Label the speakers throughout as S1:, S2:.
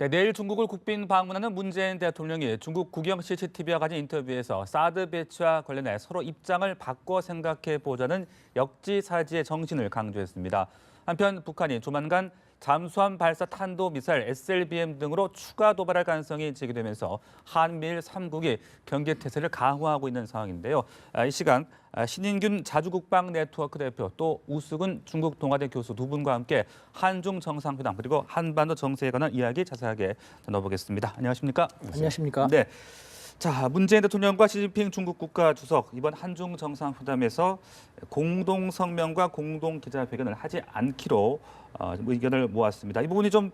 S1: 네, 내일 중국을 국빈 방문하는 문재인 대통령이 중국 국영 CCTV와 가진 인터뷰에서 사드 배치와 관련해 서로 입장을 바꿔 생각해 보자는 역지사지의 정신을 강조했습니다. 한편 북한이 조만간 잠수함 발사 탄도미사일 SLBM 등으로 추가 도발할 가능성이 제기되면서 한미일 3국이 경계태세를 강화하고 있는 상황인데요. 이 시간 신인균 자주국방 네트워크 대표 또 우수근 중국 동아대 교수 두 분과 함께 한중 정상회담 그리고 한반도 정세에 관한 이야기 자세하게 나눠보겠습니다. 안녕하십니까?
S2: 안녕하십니까?
S1: 네. 자, 문재인 대통령과 시진핑 중국 국가주석 이번 한중 정상회담에서 공동 성명과 공동 기자회견을 하지 않기로 의견을 모았습니다. 이 부분이 좀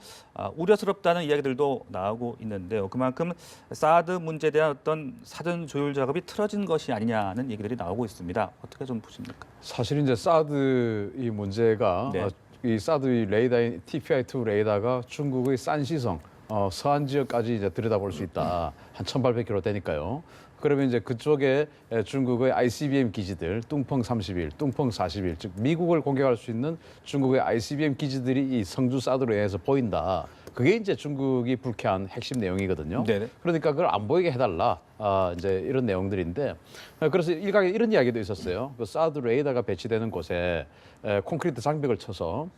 S1: 우려스럽다는 이야기들도 나오고 있는데요. 그만큼 사드 문제에 대한 어떤 사전 조율 작업이 틀어진 것이 아니냐는 얘기들이 나오고 있습니다. 어떻게 좀 보십니까?
S3: 사실 이제 사드 이 문제가
S1: 네.
S3: 이 사드 레이더인 TPI-2 레이더가 중국의 산시성 서안 지역까지 이제 들여다볼 수 있다. 한 1,800km 되니까요. 그러면 이제 그쪽에 중국의 ICBM 기지들, 뚱펑 31, 뚱펑 41, 즉 미국을 공격할 수 있는 중국의 ICBM 기지들이 이 성주 사드로 인해서 보인다. 그게 이제 중국이 불쾌한 핵심 내용이거든요.
S1: 네네.
S3: 그러니까 그걸 안 보이게 해달라. 이제 이런 내용들인데 그래서 일각에 이런 이야기도 있었어요. 그 사드 레이더가 배치되는 곳에 콘크리트 장벽을 쳐서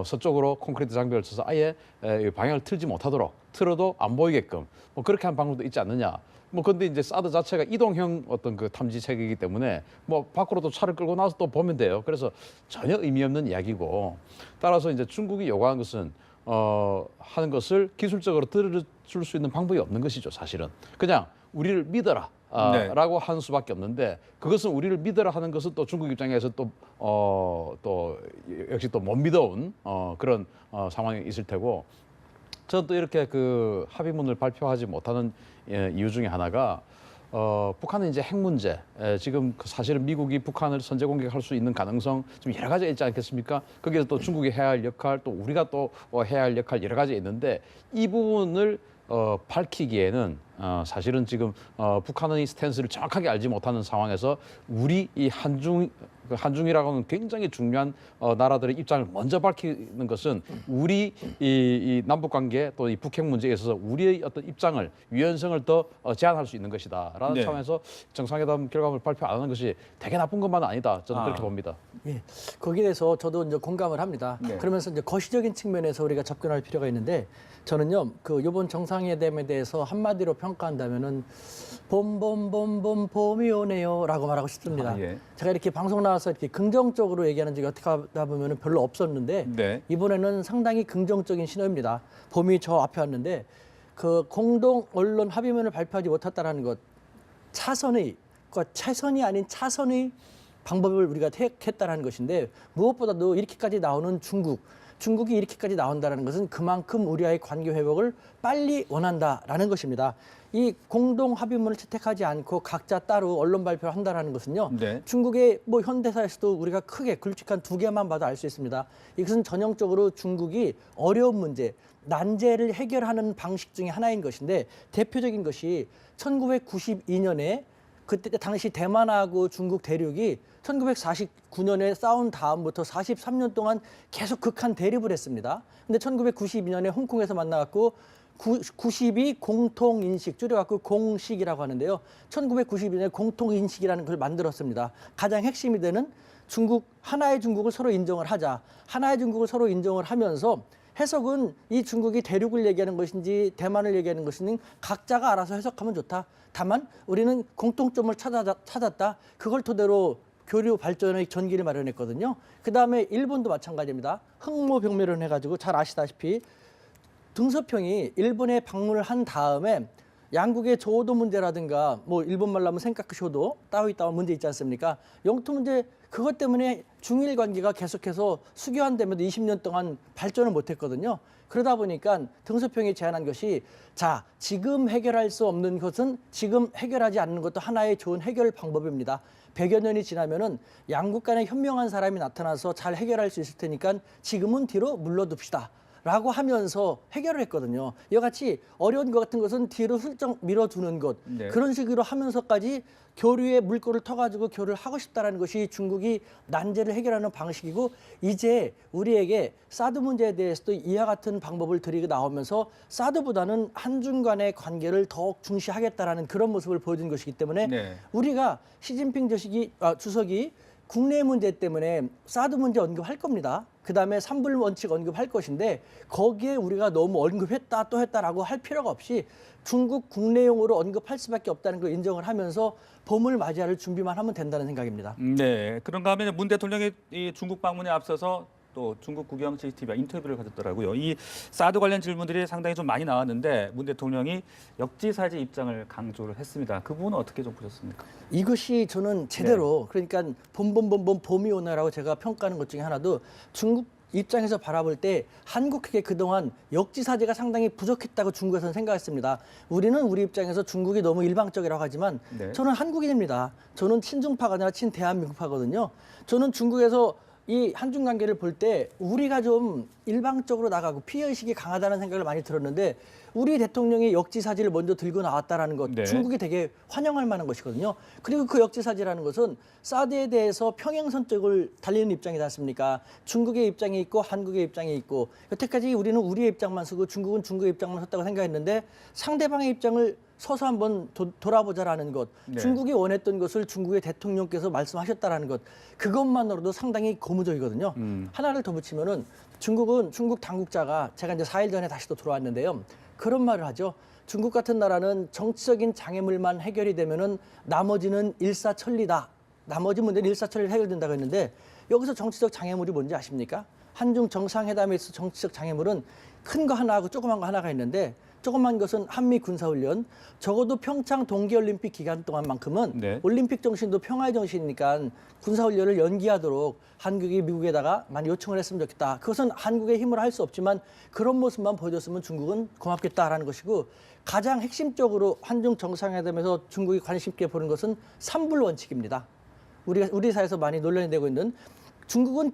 S3: 서쪽으로 콘크리트 장벽을 쳐서 아예 방향을 틀지 못하도록 틀어도 안 보이게끔 뭐 그렇게 한 방법도 있지 않느냐. 뭐 근데 이제 사드 자체가 이동형 어떤 그 탐지 체계이기 때문에 뭐 밖으로 또 차를 끌고 나서 또 보면 돼요. 그래서 전혀 의미 없는 이야기고 따라서 이제 중국이 요구하는 것은 하는 것을 기술적으로 들어줄 수 있는 방법이 없는 것이죠. 사실은 그냥 우리를 믿어라.
S1: 네.
S3: 라고 하는 수밖에 없는데 그것은 우리를 믿어라 하는 것은 또 중국 입장에서 또 역시 또 못 믿어온 그런 상황이 있을 테고 저는 또 이렇게 그 합의문을 발표하지 못하는 이유 중에 하나가 북한은 이제 핵 문제 지금 사실은 미국이 북한을 선제 공격할 수 있는 가능성 좀 여러 가지가 있지 않겠습니까? 거기서 또 중국이 해야 할 역할 또 우리가 또 해야 할 역할 여러 가지 있는데 이 부분을 밝히기에는 사실은 지금 북한의 스탠스를 정확하게 알지 못하는 상황에서 우리 이 한중이라고 하는 굉장히 중요한 나라들의 입장을 먼저 밝히는 것은 우리 이 남북 관계 또 이 북핵 문제에 있어서 우리의 어떤 입장을 유연성을 더 제한할 수 있는 것이다라는
S1: 네.
S3: 차원에서 정상회담 결과물 발표 안 하는 것이 되게 나쁜 것만은 아니다. 저는 그렇게 봅니다.
S2: 예, 거기에 대해서 저도 이제 공감을 합니다.
S1: 네.
S2: 그러면서 이제 거시적인 측면에서 우리가 접근할 필요가 있는데 저는요, 그 이번 정상회담에 대해서 한마디로 평가한다면은 봄이 오네요라고 말하고 싶습니다.
S1: 예.
S2: 제가 이렇게 방송 나와서 이렇게 긍정적으로 얘기하는 적이 어떻게 하다 보면은 별로 없었는데
S1: 네.
S2: 이번에는 상당히 긍정적인 신호입니다. 봄이 저 앞에 왔는데 그 공동 언론 합의문을 발표하지 못했다라는 것 최선이 아닌 차선의 방법을 우리가 택했다라는 것인데 무엇보다도 이렇게까지 나오는 중국이 이렇게까지 나온다는 것은 그만큼 우리와의 관계 회복을 빨리 원한다라는 것입니다. 이 공동 합의문을 채택하지 않고 각자 따로 언론 발표를 한다는 것은요.
S1: 네.
S2: 중국의 뭐 현대사에서도 우리가 크게 굵직한 두 개만 봐도 알 수 있습니다. 이것은 전형적으로 중국이 어려운 문제, 난제를 해결하는 방식 중에 하나인 것인데 대표적인 것이 1992년에 그때 당시 대만하고 중국 대륙이 1949년에 싸운 다음부터 43년 동안 계속 극한 대립을 했습니다. 근데 1992년에 홍콩에서 만나갖고 92 공통인식, 줄여갖고 공식이라고 하는데요. 1992년에 공통인식이라는 걸 만들었습니다. 가장 핵심이 되는 하나의 중국을 서로 인정을 하자. 하나의 중국을 서로 인정을 하면서 해석은 이 중국이 대륙을 얘기하는 것인지 대만을 얘기하는 것인지 각자가 알아서 해석하면 좋다. 다만 우리는 공통점을 찾았다. 그걸 토대로 교류 발전의 전기를 마련했거든요. 그다음에 일본도 마찬가지입니다. 흑모병멸을 해가지고 잘 아시다시피 등소평이 일본에 방문을 한 다음에 양국의 조도 문제라든가 뭐 일본말로 하면 생카쿠 쇼도 따위따위 문제 있지 않습니까? 영토 문제 그것 때문에 중일 관계가 계속해서 수교한데면도 20년 동안 발전을 못했거든요. 그러다 보니까 등소평이 제안한 것이 자 지금 해결할 수 없는 것은 지금 해결하지 않는 것도 하나의 좋은 해결 방법입니다. 100여 년이 지나면은 양국 간에 현명한 사람이 나타나서 잘 해결할 수 있을 테니까 지금은 뒤로 물러둡시다. 라고 하면서 해결을 했거든요. 이와 같이 어려운 것 같은 것은 뒤로 슬쩍 밀어두는 것.
S1: 네.
S2: 그런 식으로 하면서까지 교류의 물꼬를 터가지고 교류를 하고 싶다라는 것이 중국이 난제를 해결하는 방식이고 이제 우리에게 사드 문제에 대해서도 이와 같은 방법을 들이고 나오면서 사드보다는 한중 간의 관계를 더욱 중시하겠다라는 그런 모습을 보여준 것이기 때문에
S1: 네.
S2: 우리가 시진핑 주석이 국내 문제 때문에 사드 문제 언급할 겁니다. 그다음에 삼불 원칙 언급할 것인데 거기에 우리가 너무 언급했다 또 했다라고 할 필요가 없이 중국 국내용으로 언급할 수밖에 없다는 걸 인정을 하면서 봄을 맞이할 준비만 하면 된다는 생각입니다.
S1: 네, 그런가 하면 문 대통령이 이 중국 방문에 앞서서 또 중국 국영 CCTV와 인터뷰를 가졌더라고요. 이 사드 관련 질문들이 상당히 좀 많이 나왔는데 문 대통령이 역지사지 입장을 강조를 했습니다. 그 부분은 어떻게 좀 보셨습니까?
S2: 이것이 저는 제대로 그러니까 봄이 오나라고 제가 평가하는 것 중에 하나도 중국 입장에서 바라볼 때 한국에게 그동안 역지사지가 상당히 부족했다고 중국에서는 생각했습니다. 우리는 우리 입장에서 중국이 너무 일방적이라고 하지만
S1: 네.
S2: 저는 한국인입니다. 저는 친중파가 아니라 친대한민국파거든요. 저는 중국에서 이 한중 관계를 볼 때 우리가 좀 일방적으로 나가고 피해의식이 강하다는 생각을 많이 들었는데 우리 대통령이 역지사지를 먼저 들고 나왔다라는 것
S1: 네.
S2: 중국이 되게 환영할 만한 것이거든요. 그리고 그 역지사지라는 것은 사드에 대해서 평행선 쪽을 달리는 입장이지 않습니까? 중국의 입장이 있고 한국의 입장이 있고 여태까지 우리는 우리의 입장만 쓰고 중국은 중국의 입장만 섰다고 생각했는데 상대방의 입장을 서서 한번 돌아보자라는 것,
S1: 네.
S2: 중국이 원했던 것을 중국의 대통령께서 말씀하셨다라는 것, 그것만으로도 상당히 고무적이거든요. 하나를 더 붙이면은 중국 당국자가 제가 이제 4일 전에 다시 또 들어왔는데요. 그런 말을 하죠. 중국 같은 나라는 정치적인 장애물만 해결이 되면은 나머지는 일사천리다. 나머지 문제는 일사천리로 해결된다고 했는데 여기서 정치적 장애물이 뭔지 아십니까? 한중 정상회담에서 정치적 장애물은 큰 거 하나하고 조그만 거 하나가 있는데 조그만 것은 한미 군사훈련, 적어도 평창 동계올림픽 기간 동안만큼은
S1: 네.
S2: 올림픽 정신도 평화의 정신이니까 군사훈련을 연기하도록 한국이 미국에다가 많이 요청을 했으면 좋겠다. 그것은 한국의 힘으로 할 수 없지만 그런 모습만 보여줬으면 중국은 고맙겠다라는 것이고 가장 핵심적으로 한중 정상회담에서 중국이 관심 있게 보는 것은 삼불 원칙입니다. 우리 사회에서 많이 논란이 되고 있는 중국은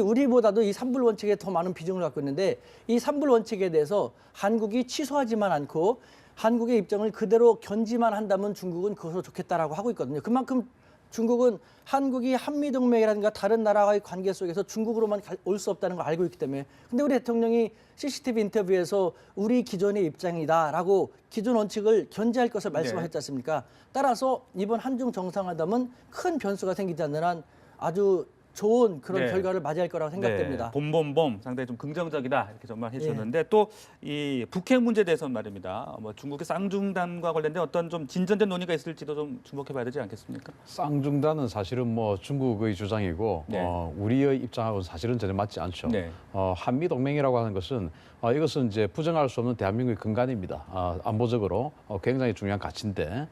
S2: 우리보다도 이 삼불 원칙에 더 많은 비중을 갖고 있는데 이 삼불 원칙에 대해서 한국이 취소하지만 않고 한국의 입장을 그대로 견지만 한다면 중국은 그것으로 좋겠다라고 하고 있거든요. 그만큼 중국은 한국이 한미동맹이라든가 다른 나라와의 관계 속에서 중국으로만 올 수 없다는 걸 알고 있기 때문에 근데 우리 대통령이 CCTV 인터뷰에서 우리 기존의 입장이다라고 기존 원칙을 견지할 것을 말씀하셨지 않습니까? 따라서 이번 한중 정상회담은 큰 변수가 생기지 않는 한 아주 좋은 그런
S1: 네.
S2: 결과를 맞이할 거라고 생각됩니다.
S1: 네, 봄 상당히 좀 긍정적이다 이렇게 정말 해주셨는데 또 이 북핵 문제에 대해서는 말입니다. 뭐 중국의 쌍중단과 관련된 어떤 좀 진전된 논의가 있을지도 좀 주목해봐야 되지 않겠습니까?
S3: 쌍중단은 사실은 뭐 중국의 주장이고
S1: 네.
S3: 우리의 입장하고는 사실은 전혀 맞지 않죠.
S1: 네.
S3: 한미 동맹이라고 하는 것은 이것은 이제 부정할 수 없는 대한민국의 근간입니다. 안보적으로 굉장히 중요한 가치인데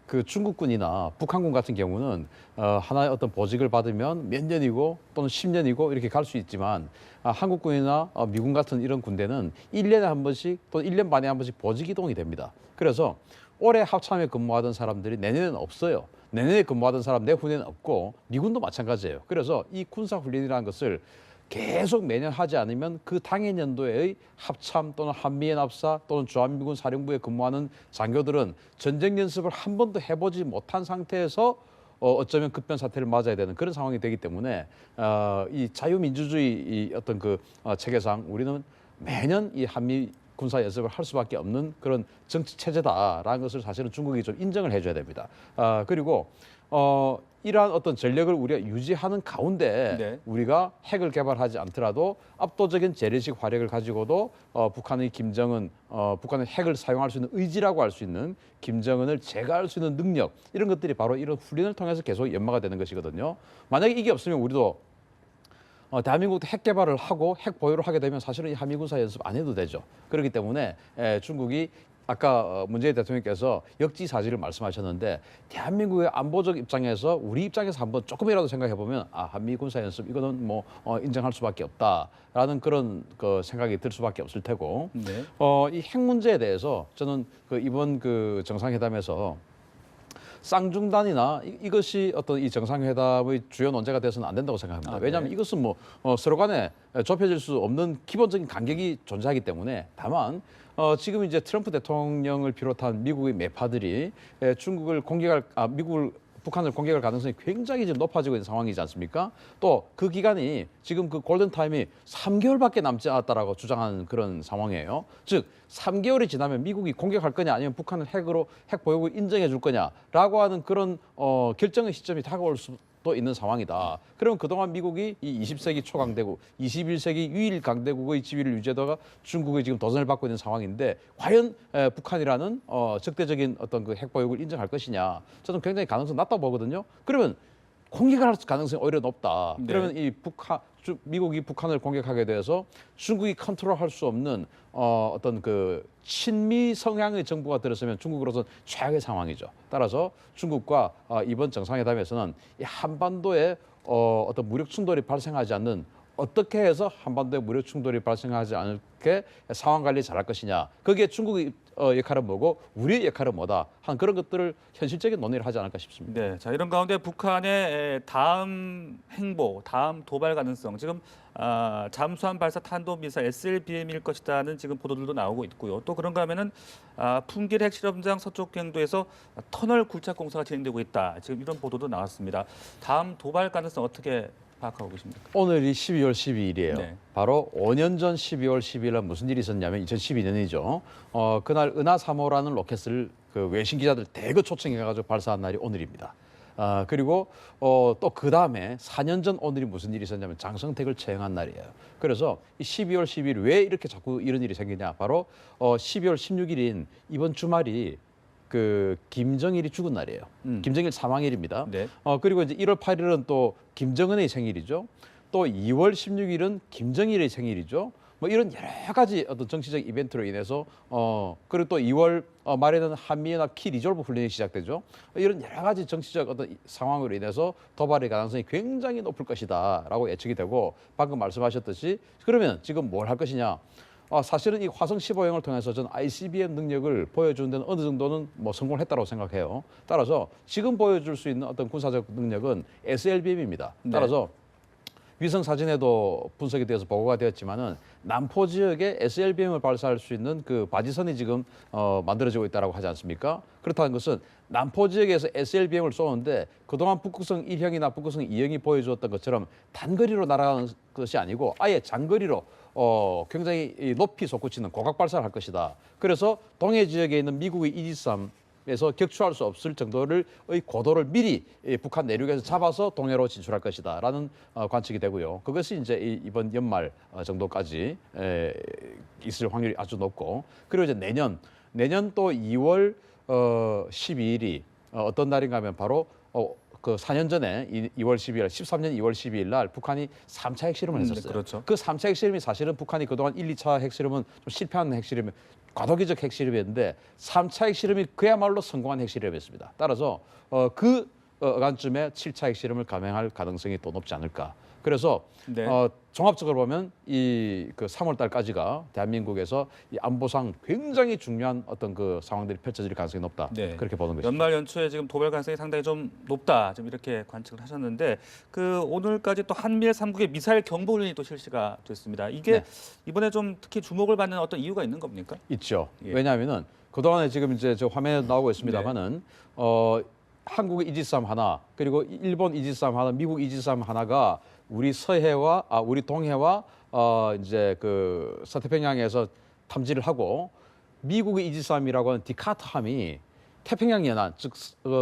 S3: 그 중국군이나 북한군 같은 경우는 하나의 어떤 보직을 받으면 몇 년이고 또는 10년이고 이렇게 갈 수 있지만 한국군이나 미군 같은 이런 군대는 1년에 한 번씩 또는 1년 반에 한 번씩 보직 이동이 됩니다. 그래서 올해 합참에 근무하던 사람들이 내년에는 없어요. 내년에 근무하던 사람 내후년에는 없고 미군도 마찬가지예요. 그래서 이 군사훈련이라는 것을 계속 매년 하지 않으면 그 당해 연도의 합참 또는 한미연합사 또는 주한미군 사령부에 근무하는 장교들은 전쟁 연습을 한 번도 해보지 못한 상태에서 어쩌면 급변 사태를 맞아야 되는 그런 상황이 되기 때문에 이 자유민주주의 이 어떤 그 체계상 우리는 매년 이 한미 군사 연습을 할 수밖에 없는 그런 정치 체제다라는 것을 사실은 중국이 좀 인정을 해줘야 됩니다. 그리고 이러한 어떤 전력을 우리가 유지하는 가운데
S1: 네.
S3: 우리가 핵을 개발하지 않더라도 압도적인 재래식 화력을 가지고도 북한의 북한의 핵을 사용할 수 있는 의지라고 할 수 있는 김정은을 제거할 수 있는 능력 이런 것들이 바로 이런 훈련을 통해서 계속 연마가 되는 것이거든요. 만약에 이게 없으면 우리도 대한민국도 핵 개발을 하고 핵 보유를 하게 되면 사실은 이 한미 군사 연습 안 해도 되죠. 그렇기 때문에 중국이 아까 문재인 대통령께서 역지사지를 말씀하셨는데 대한민국의 안보적 입장에서 우리 입장에서 한번 조금이라도 생각해 보면 한미 군사 연습 이거는 뭐 인정할 수밖에 없다라는 그런 그 생각이 들 수밖에 없을 테고
S1: 네.
S3: 이 핵 문제에 대해서 저는 이번 그 정상회담에서 쌍중단이나 이것이 어떤 이 정상회담의 주요 논제가 돼서는 안 된다고 생각합니다. 왜냐하면 이것은 뭐 서로 간에 좁혀질 수 없는 기본적인 간격이 존재하기 때문에 다만 지금 이제 트럼프 대통령을 비롯한 미국의 매파들이 북한을 공격할 가능성이 굉장히 지금 높아지고 있는 상황이지 않습니까? 또 그 기간이 지금 그 골든 타임이 3개월밖에 남지 않았다라고 주장하는 그런 상황이에요. 즉 3개월이 지나면 미국이 공격할 거냐 아니면 북한을 핵 보유국을 인정해 줄 거냐라고 하는 그런 결정의 시점이 다가올 수도 있는 상황이다. 그럼 그동안 미국이 이 20세기 초강대국, 21세기 유일 강대국의 지위를 유지하다가 중국의 지금 도전을 받고 있는 상황인데 과연 북한이라는 적대적인 어떤 그 핵보유국을 인정할 것이냐? 저는 굉장히 가능성 낮다고 보거든요. 그러면 공격을 할 가능성이 오히려 높다.
S1: 네.
S3: 그러면 미국이 북한을 공격하게 돼서 중국이 컨트롤할 수 없는 어떤 그 친미 성향의 정부가 들었으면 중국으로서는 최악의 상황이죠. 따라서 중국과 이번 정상회담에서는 이 한반도에 어떤 무력 충돌이 발생하지 않는 어떻게 해서 한반도에 무력 충돌이 발생하지 않게 상황 관리 잘할 것이냐. 거기에 중국의 역할은 뭐고 우리의 역할은 뭐다. 한 그런 것들을 현실적인 논의를 하지 않을까 싶습니다.
S1: 네, 자 이런 가운데 북한의 다음 행보, 다음 도발 가능성 지금 잠수함 발사 탄도 미사일 SLBM일 것이다는 지금 보도들도 나오고 있고요. 또 그런가 하면은 풍길 핵실험장 서쪽 경도에서 터널 굴착 공사가 진행되고 있다. 지금 이런 보도도 나왔습니다. 다음 도발 가능성 어떻게 파악하고 계십니까?
S3: 오늘이 12월 12일이에요.
S1: 네.
S3: 바로 5년 전 12월 12일에 무슨 일이 있었냐면 2012년이죠. 그날 은하 3호라는 로켓을 그 외신 기자들 대거 초청해가지고 발사한 날이 오늘입니다. 그리고 또 그 다음에 4년 전 오늘이 무슨 일이 있었냐면 장성택을 채용한 날이에요. 그래서 이 12월 12일 왜 이렇게 자꾸 이런 일이 생기냐? 바로 12월 16일인 이번 주말이 그 김정일이 죽은 날이에요. 김정일 사망일입니다.
S1: 네.
S3: 그리고 이제 1월 8일은 또 김정은의 생일이죠. 또 2월 16일은 김정일의 생일이죠. 뭐 이런 여러 가지 어떤 정치적 이벤트로 인해서 그리고 또 2월 말에는 한미연합 키 리졸브 훈련이 시작되죠. 이런 여러 가지 정치적 어떤 상황으로 인해서 도발의 가능성이 굉장히 높을 것이다라고 예측이 되고 방금 말씀하셨듯이 그러면 지금 뭘 할 것이냐? 사실은 이 화성 15형을 통해서 전 ICBM 능력을 보여주는 데는 어느 정도는 뭐 성공을 했다고 생각해요. 따라서 지금 보여줄 수 있는 어떤 군사적 능력은 SLBM입니다. 따라서 위성 사진에도 분석이 되어서 보고가 되었지만은 남포 지역에 SLBM을 발사할 수 있는 그 바지선이 지금 만들어지고 있다고 하지 않습니까? 그렇다는 것은 남포 지역에서 SLBM을 쏘는데 그동안 북극성 1형이나 북극성 2형이 보여주었던 것처럼 단거리로 날아가는 것이 아니고 아예 장거리로 굉장히 높이 솟구치는 고각 발사를 할 것이다. 그래서 동해 지역에 있는 미국의 이지스함에서 격추할 수 없을 정도의 고도를 미리 북한 내륙에서 잡아서 동해로 진출할 것이다라는 관측이 되고요. 그것이 이제 이번 연말 정도까지 있을 확률이 아주 높고 그리고 이제 내년 또 2월 12일이 어떤 날인가 하면 바로 그 4년 전에 2월 12일, 13년 2월 12일 날 북한이 3차 핵실험을 했었어요.
S1: 그렇죠.
S3: 그 3차 핵실험이 사실은 북한이 그동안 1, 2차 핵실험은 좀 실패한 핵실험이 과도기적 핵실험이었는데 3차 핵실험이 그야말로 성공한 핵실험이었습니다. 따라서 그 간쯤에 7차 핵실험을 감행할 가능성이 더 높지 않을까. 그래서
S1: 네.
S3: 종합적으로 보면 이 그 3월 달까지가 대한민국에서 이 안보상 굉장히 중요한 어떤 그 상황들이 펼쳐질 가능성이 높다.
S1: 네.
S3: 그렇게 보는 것이죠.
S1: 연말 연초에 지금 도발 가능성이 상당히 좀 높다. 좀 이렇게 관측을 하셨는데 그 오늘까지 또 한미일 3국의 미사일 경보 훈련이 또 실시가 됐습니다. 이게
S3: 네.
S1: 이번에 좀 특히 주목을 받는 어떤 이유가 있는 겁니까?
S3: 있죠.
S1: 예.
S3: 왜냐하면은 그동안에 지금 이제 저 화면에 나오고 있습니다만은 한국의 이지스함 하나 그리고 일본 이지스함 하나, 미국 이지스함 하나가 우리 우리 동해와 이제 그 서태평양에서 탐지를 하고 미국의 이지스함이라고 하는 디카트함이 태평양 연안, 즉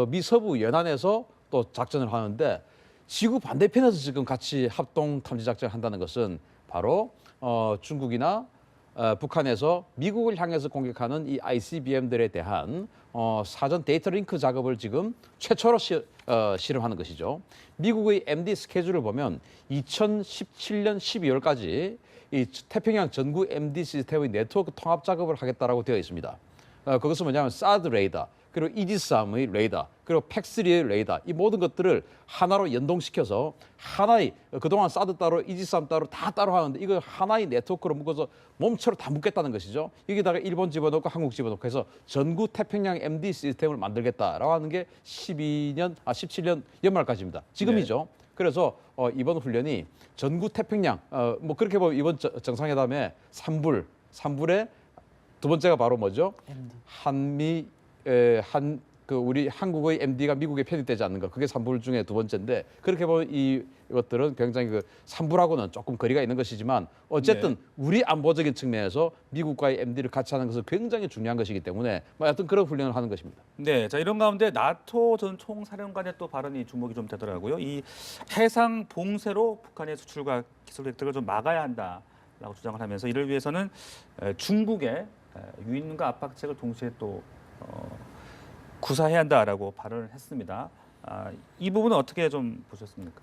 S3: 미서부 연안에서 또 작전을 하는데 지구 반대편에서 지금 같이 합동 탐지 작전을 한다는 것은 바로 중국이나 북한에서 미국을 향해서 공격하는 이 ICBM들에 대한 사전 데이터 링크 작업을 지금 최초로 실험하는 것이죠. 미국의 MD 스케줄을 보면 2017년 12월까지 이 태평양 전구 MD 시스템의 네트워크 통합 작업을 하겠다라고 되어 있습니다. 그것은 뭐냐면 사드 레이더, 그리고 이지스함의 레이더, 그리고 팩3의 레이더, 이 모든 것들을 하나로 연동시켜서 하나의, 그동안 사드 따로 이지스함 따로 다 따로 하는데 이걸 하나의 네트워크로 묶어서 몸처럼 다 묶겠다는 것이죠. 여기다가 일본 집어넣고 한국 집어넣고 해서 전구 태평양 MD 시스템을 만들겠다라고 하는 게 17년 연말까지입니다. 지금이죠. 그래서 이번 훈련이 전구 태평양, 뭐 그렇게 보면 이번 정상회담에 삼불의 두 번째가 바로 뭐죠? 한미 우리 한국의 MD가 미국에 편입되지 않는 것, 그게 삼불 중에 두 번째인데, 그렇게 보면 이것들은 굉장히 그 삼불하고는 조금 거리가 있는 것이지만 어쨌든 우리 안보적인 측면에서 미국과의 MD를 같이 하는 것은 굉장히 중요한 것이기 때문에 뭐 하여튼 그런 훈련을 하는 것입니다.
S1: 네, 자 이런 가운데 나토 전 총사령관의 또 발언이 주목이 좀 되더라고요. 이 해상 봉쇄로 북한의 수출과 기술 획득을 좀 막아야 한다라고 주장을 하면서 이를 위해서는 중국의 유인과 압박책을 동시에 또 구사해야 한다라고 발언을 했습니다. 이 부분은 어떻게 좀 보셨습니까?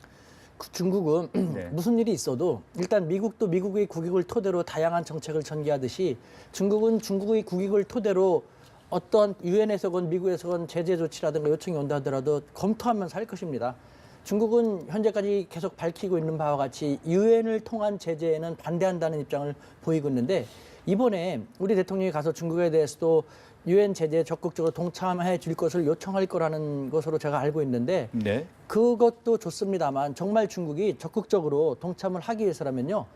S2: 중국은
S1: 네.
S2: 무슨 일이 있어도 일단 미국도 미국의 국익을 토대로 다양한 정책을 전개하듯이 중국은 중국의 국익을 토대로 어떤 유엔에서건 미국에서건 제재 조치라든가 요청이 온다 하더라도 검토하면서 할 것입니다. 중국은 현재까지 계속 밝히고 있는 바와 같이 유엔을 통한 제재에는 반대한다는 입장을 보이고 있는데, 이번에 우리 대통령이 가서 중국에 대해서도 유엔 제재에 적극적으로 동참해 줄 것을 요청할 거라는 것으로 제가 알고 있는데,
S1: 네.
S2: 그것도 좋습니다만 정말 중국이 적극적으로 동참을 하기 위해서라면요,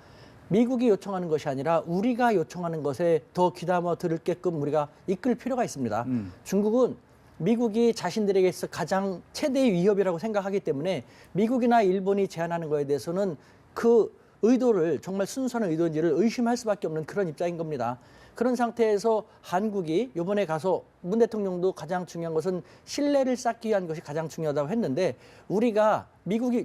S2: 미국이 요청하는 것이 아니라 우리가 요청하는 것에 더 귀담아 들을게끔 우리가 이끌 필요가 있습니다. 중국은 미국이 자신들에게 있어 가장 최대의 위협이라고 생각하기 때문에 미국이나 일본이 제안하는 것에 대해서는 그 의도를 정말 순수한 의도인지를 의심할 수밖에 없는 그런 입장인 겁니다. 그런 상태에서 한국이 이번에 가서 문 대통령도 가장 중요한 것은 신뢰를 쌓기 위한 것이 가장 중요하다고 했는데, 우리가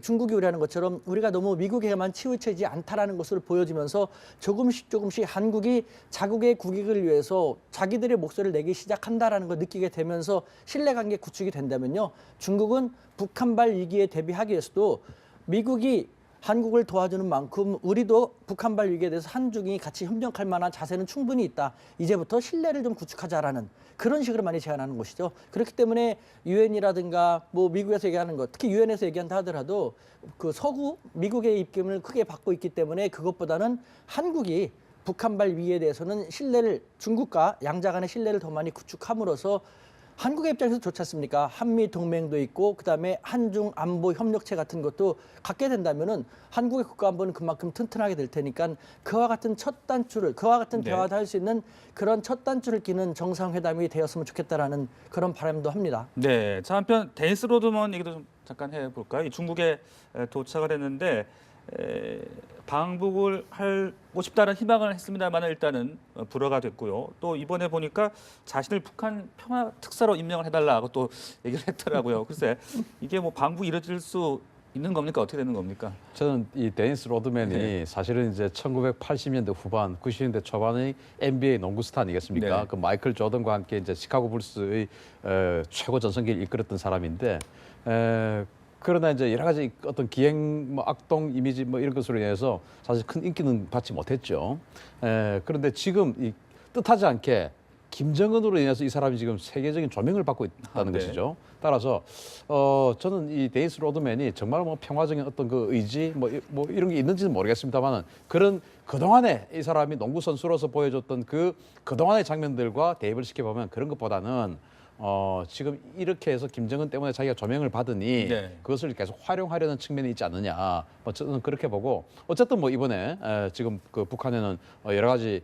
S2: 중국이 우려하는 것처럼 우리가 너무 미국에만 치우치지 않다라는 것을 보여주면서 조금씩 한국이 자국의 국익을 위해서 자기들의 목소리를 내기 시작한다라는 걸 느끼게 되면서 신뢰관계 구축이 된다면요, 중국은 북한발 위기에 대비하기 위해서도 미국이 한국을 도와주는 만큼 우리도 북한발 위기에 대해서 한중이 같이 협력할 만한 자세는 충분히 있다. 이제부터 신뢰를 좀 구축하자라는 그런 식으로 많이 제안하는 것이죠. 그렇기 때문에 유엔이라든가 뭐 미국에서 얘기하는 것, 특히 유엔에서 얘기한다 하더라도 그 서구 미국의 입김을 크게 받고 있기 때문에 그것보다는 한국이 북한발 위기에 대해서는 신뢰를, 중국과 양자 간의 신뢰를 더 많이 구축함으로써 한국의 입장에서 좋지 않습니까? 한미 동맹도 있고 그다음에 한중 안보 협력체 같은 것도 갖게 된다면은 한국의 국가 안보는 그만큼 튼튼하게 될 테니까 그와 같은 대화도 할 수 있는 그런 첫 단추를 끼는 정상회담이 되었으면 좋겠다라는 그런 바람도 합니다.
S1: 네, 자 한편 데니스 로드먼 얘기도 좀 잠깐 해볼까요? 이 중국에 도착을 했는데 방북을 하고 싶다는 희망을 했습니다만 일단은 불허가 됐고요. 또 이번에 보니까 자신을 북한 평화 특사로 임명을 해달라고 또 얘기를 했더라고요. 글쎄 이게 뭐 방북이 이뤄질 수 있는 겁니까? 어떻게 되는 겁니까?
S3: 저는 이 데니스 로드맨이 사실은 이제 1980년대 후반, 90년대 초반의 NBA 농구 스타 아니겠습니까?
S1: 네.
S3: 그 마이클 조던과 함께 이제 시카고 불스의 최고 전성기를 이끌었던 사람인데, 그러나 이제 여러 가지 어떤 기행, 뭐 악동 이미지 뭐 이런 것으로 인해서 사실 큰 인기는 받지 못했죠. 그런데 지금 이 뜻하지 않게 김정은으로 인해서 이 사람이 지금 세계적인 조명을 받고 있다는
S1: 네.
S3: 것이죠. 따라서 저는 이 데니스 로드맨이 정말 뭐 평화적인 어떤 그 의지 뭐 이런 게 있는지는 모르겠습니다만은, 그런 그동안에 이 사람이 농구 선수로서 보여줬던 그동안의 장면들과 대입을 시켜보면 그런 것보다는 지금 이렇게 해서 김정은 때문에 자기가 조명을 받으니
S1: 네.
S3: 그것을 계속 활용하려는 측면이 있지 않느냐. 저는 그렇게 보고, 어쨌든 뭐 이번에 지금 그 북한에는 여러 가지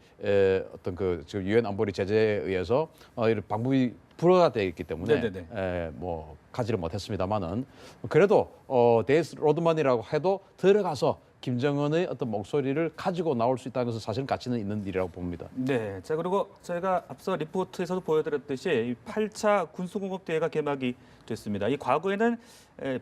S3: 어떤 그 지금 유엔 안보리 제재에 의해서 이런 방북이 불허가 되어 있기 때문에 뭐 가지를 못했습니다만은, 그래도 데이스 로드만이라고 해도 들어가서 김정은의 어떤 목소리를 가지고 나올 수 있다는 것은 사실 가치는 있는 일이라고 봅니다.
S1: 네, 자 그리고 저희가 앞서 리포트에서도 보여드렸듯이 이 8차 군수공업 대회가 개막이 됐습니다. 이 과거에는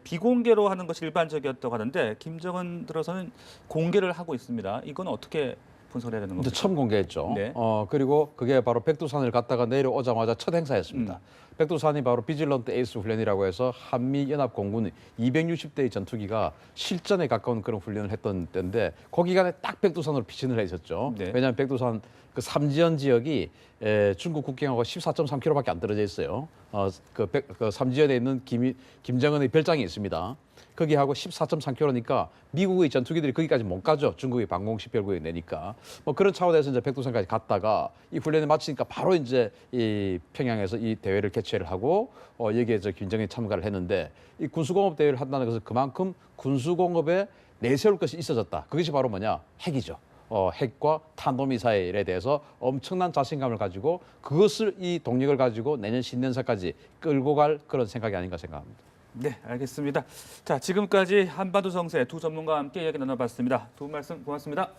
S1: 비공개로 하는 것이 일반적이었다고 하는데 김정은 들어서는 공개를 하고 있습니다. 이건 어떻게 분석해야 되는
S3: 근데
S1: 겁니다.
S3: 처음 공개했죠.
S1: 네.
S3: 그리고 그게 바로 백두산을 갔다가 내려오자마자 첫 행사였습니다. 백두산이 바로 비질런트 에이스 훈련이라고 해서 한미 연합 공군 260대의 전투기가 실전에 가까운 그런 훈련을 했던 때인데 그 기간에 딱 백두산으로 피신을 해 있었죠.
S1: 네.
S3: 왜냐하면 백두산 그 삼지연 지역이 중국 국경하고 14.3km밖에 안 떨어져 있어요. 그 삼지연에 있는 김정은의 별장이 있습니다. 거기하고 14.3km니까 미국의 전투기들이 거기까지 못 가죠. 중국이 방공식별구역 내니까. 뭐 그런 차원에서 이제 백두산까지 갔다가 이 훈련을 마치니까 바로 이제 이 평양에서 이 대회를 개최를 하고 여기에 저 김정은이 참가를 했는데 이 군수공업 대회를 한다는 것은 그만큼 군수공업에 내세울 것이 있어졌다. 그것이 바로 뭐냐? 핵이죠. 핵과 탄도미사일에 대해서 엄청난 자신감을 가지고 그것을 이 동력을 가지고 내년 신년사까지 끌고 갈 그런 생각이 아닌가 생각합니다.
S1: 네, 알겠습니다. 자, 지금까지 한반도 정세 두 전문가와 함께 이야기 나눠봤습니다. 두 분 말씀 고맙습니다.